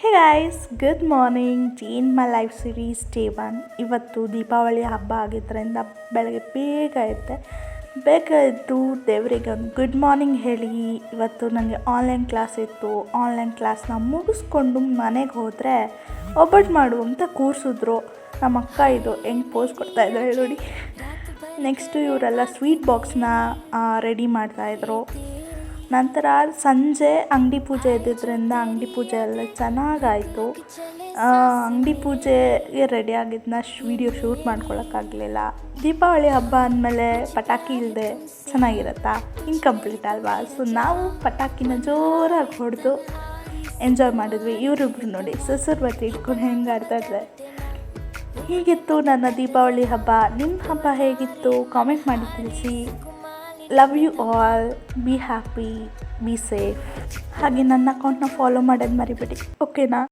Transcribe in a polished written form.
Hey guys, good morning. Day in my life series day 1. ಇವತ್ತು ದೀಪಾವಳಿ ಹಬ್ಬ ಆಗಿದ್ದರಿಂದ ಬೆಳಗ್ಗೆ ಬೇಗ ಎದ್ದು ದೇವರಿಗೆ ಒಂದು ಗುಡ್ ಮಾರ್ನಿಂಗ್ ಹೇಳಿ, ಇವತ್ತು ನನಗೆ ಆನ್ಲೈನ್ ಕ್ಲಾಸ್ ಇತ್ತು. ಆನ್ಲೈನ್ ಕ್ಲಾಸ್ನ ಮುಗಿಸ್ಕೊಂಡು ಮನೆಗೆ ಹೋದರೆ ಒಬ್ಬಟ್ಟು ಮಾಡು ಅಂತ ಕೂರಿಸಿದ್ರು. ನಮ್ಮ ಅಕ್ಕ ಇದು ಹೆಂಗೆ ಪೋಸ್ ಕೊಡ್ತಾಯಿದ್ದಾರೆ ನೋಡಿ. ನೆಕ್ಸ್ಟು ಇವರೆಲ್ಲ ಸ್ವೀಟ್ ಬಾಕ್ಸ್ನ ರೆಡಿ ಮಾಡ್ತಾಯಿದ್ರು. ನಂತರ ಸಂಜೆ ಅಂಗಡಿ ಪೂಜೆ ಇದ್ದಿದ್ದರಿಂದ ಅಂಗಡಿ ಪೂಜೆ ಎಲ್ಲ ಚೆನ್ನಾಗಾಯಿತು. ಅಂಗಡಿ ಪೂಜೆಗೆ ರೆಡಿ ಆಗಿದ್ದನ್ನ ವಿಡಿಯೋ ಶೂಟ್ ಮಾಡ್ಕೊಳಕ್ಕಾಗಲಿಲ್ಲ. ದೀಪಾವಳಿ ಹಬ್ಬ ಅಂದಮೇಲೆ ಪಟಾಕಿ ಇಲ್ಲದೆ ಚೆನ್ನಾಗಿರುತ್ತಾ? ಇನ್ಕಂಪ್ಲೀಟ್ ಅಲ್ವಾ? ಸೊ ನಾವು ಪಟಾಕಿನ ಜೋರಾಗಿ ಹೊಡೆದು ಎಂಜಾಯ್ ಮಾಡಿದ್ವಿ. ಇವರಿಬ್ರು ನೋಡಿ ಸಸರ್ ಬತ್ತಿ ಇಟ್ಕೊಂಡು ಹೆಂಗೆ ಆಡ್ತಾ ಇದ್ದಾರೆ. ಹೀಗಿತ್ತು ನನ್ನ ದೀಪಾವಳಿ ಹಬ್ಬ. ನಿಮ್ಮ ಹಬ್ಬ ಹೇಗಿತ್ತು ಕಾಮೆಂಟ್ ಮಾಡಿ ತಿಳಿಸಿ. Love you all. Be happy, be safe. ಹಾಗೆ ನನ್ನ ಅಕೌಂಟ್ನ ಫಾಲೋ ಮಾಡೋದು ಮರಿಬೇಡಿ, ಓಕೆನಾ?